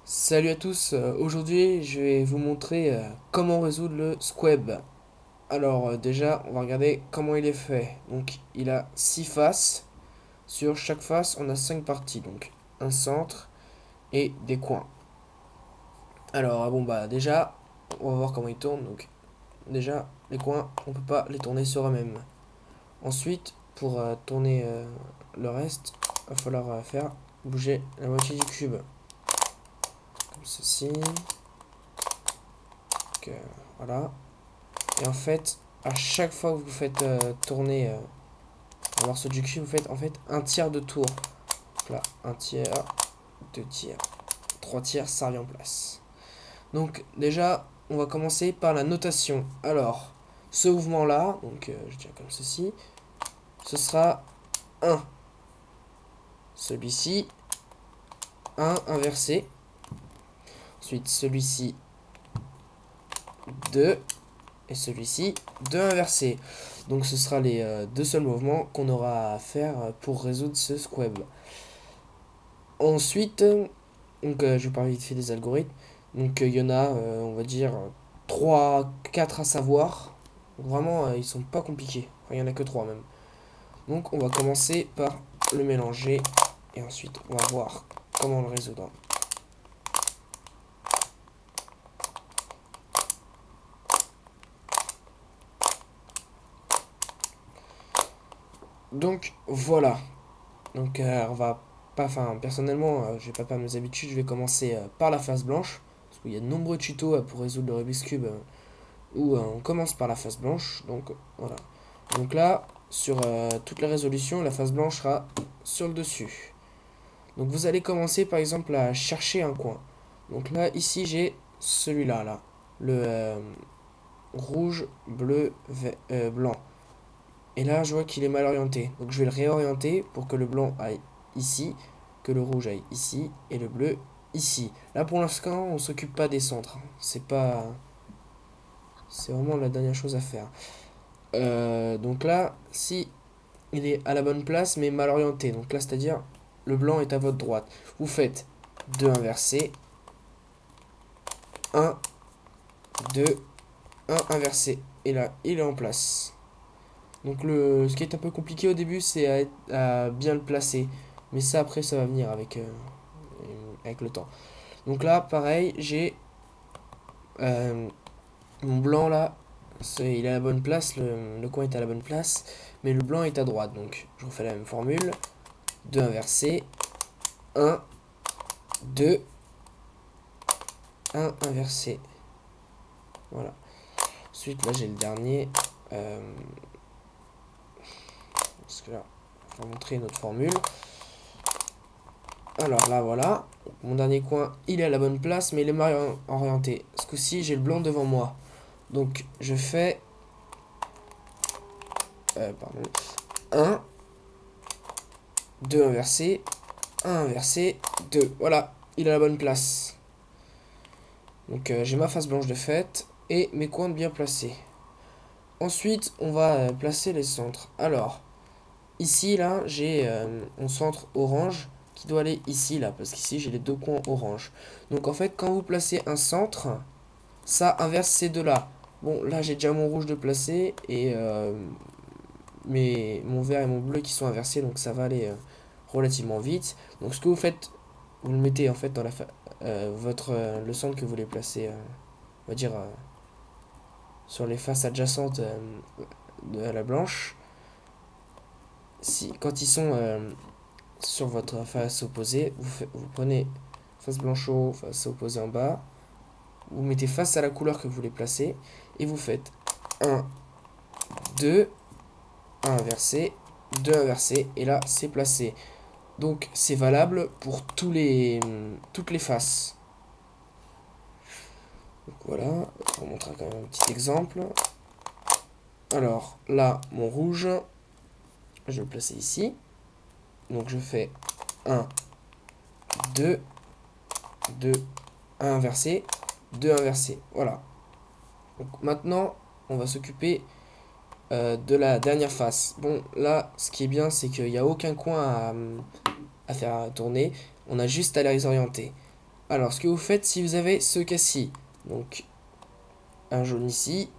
Salut à tous, aujourd'hui je vais vous montrer comment résoudre le Squab. Alors déjà on va regarder comment il est fait. Donc il a 6 faces, sur chaque face on a 5 parties, donc un centre et des coins. Alors bon bah déjà on va voir comment il tourne. Donc déjà les coins on peut pas les tourner sur eux-mêmes. Ensuite pour tourner le reste il va falloir faire bouger la moitié du cube. Comme ceci. Donc, voilà. Et en fait, à chaque fois que vous faites tourner un morceau du cube, vous faites en fait un tiers de tour. Donc là, un tiers, deux tiers, trois tiers, ça revient en place. Donc déjà, on va commencer par la notation. Alors, ce mouvement-là, donc je dirais comme ceci, ce sera un. Celui-ci, un inversé. Ensuite, celui-ci, 2. Et celui-ci, 2 inversés. Donc ce sera les deux seuls mouvements qu'on aura à faire pour résoudre ce squab. Ensuite, donc, je vais parler vite fait des algorithmes. Donc il y en a, on va dire, 3 4 à savoir. Vraiment, ils sont pas compliqués. Enfin, il y en a que 3 même. Donc on va commencer par le mélanger. Et ensuite, on va voir comment le résoudre. Donc voilà. Donc on va pas, enfin personnellement, je vais pas perdre mes habitudes, je vais commencer par la face blanche, parce qu'il y a de nombreux tutos pour résoudre le Rubik's Cube où on commence par la face blanche, donc voilà. Donc là, sur toutes les résolutions, la face blanche sera sur le dessus. Donc vous allez commencer par exemple à chercher un coin. Donc là, ici j'ai celui-là, là, le rouge, bleu, blanc. Et là, je vois qu'il est mal orienté. Donc je vais le réorienter pour que le blanc aille ici, que le rouge aille ici, et le bleu ici. Là, pour l'instant, on s'occupe pas des centres. C'est pas... C'est vraiment la dernière chose à faire. Donc là, si il est à la bonne place, mais mal orienté. Donc là, c'est-à-dire, le blanc est à votre droite. Vous faites 2 inversés. Un, 2, un inversé. Et là, il est en place. Donc ce qui est un peu compliqué au début, c'est à bien le placer. Mais ça, après, ça va venir avec le temps. Donc là, pareil, j'ai mon blanc là. Il est à la bonne place, le coin est à la bonne place. Mais le blanc est à droite. Donc je refais la même formule. 2 inversés. Un, 2, un inversé. Voilà. Ensuite, là, j'ai le dernier. Parce que là, on va montrer une autre formule. Alors là, voilà. Mon dernier coin, il est à la bonne place, mais il est mal orienté. Ce coup-ci, j'ai le blanc devant moi. Donc, je fais... pardon. 1, 2 inversés, 1 inversé, 2. Voilà, il est à la bonne place. Donc, j'ai ma face blanche de fait et mes coins bien placés. Ensuite, on va placer les centres. Alors, ici, là, j'ai mon centre orange qui doit aller ici, là, parce qu'ici, j'ai les deux coins orange. Donc, en fait, quand vous placez un centre, ça inverse ces deux-là. Bon, là, j'ai déjà mon rouge de placer et mon vert et mon bleu qui sont inversés, donc ça va aller relativement vite. Donc, ce que vous faites, vous le mettez en fait dans le centre que vous voulez placer, on va dire, sur les faces adjacentes de la blanche. Quand ils sont sur votre face opposée, vous prenez face blanche en haut, face opposée en bas, vous mettez face à la couleur que vous voulez placer, et vous faites 1, 2, 1 inversé, 2 inversé, et là c'est placé. Donc c'est valable pour toutes les faces. Donc voilà, je vous montrer quand même un petit exemple. Alors là, mon rouge, je vais le placer ici. Donc je fais 1, 2, 2, 1 inversé, 2 inversé. Voilà. Donc maintenant, on va s'occuper de la dernière face. Bon, là, ce qui est bien, c'est qu'il n'y a aucun coin à faire tourner. On a juste à les orienter. Alors, ce que vous faites si vous avez ce cas-ci, donc un jaune ici,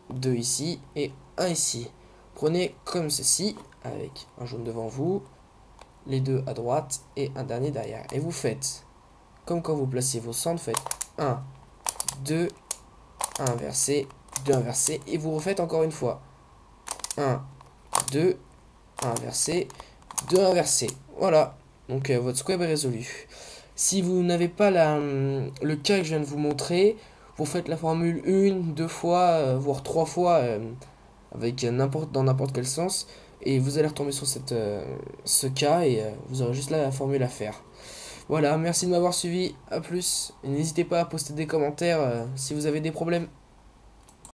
deux ici et un ici. Prenez comme ceci, avec un jaune devant vous, les deux à droite et un dernier derrière. Et vous faites, comme quand vous placez vos centres, faites un, 2, 1 inversé, 2 inversé, et vous refaites encore une fois. Un, 2, 1 inversé, 2 inversé. Voilà, donc votre square est résolu. Si vous n'avez pas le cas que je viens de vous montrer, vous faites la formule une, deux fois, voire trois fois, avec dans n'importe quel sens, et vous allez retomber sur ce cas, et vous aurez juste la formule à faire. Voilà, merci de m'avoir suivi, à plus, et n'hésitez pas à poster des commentaires si vous avez des problèmes.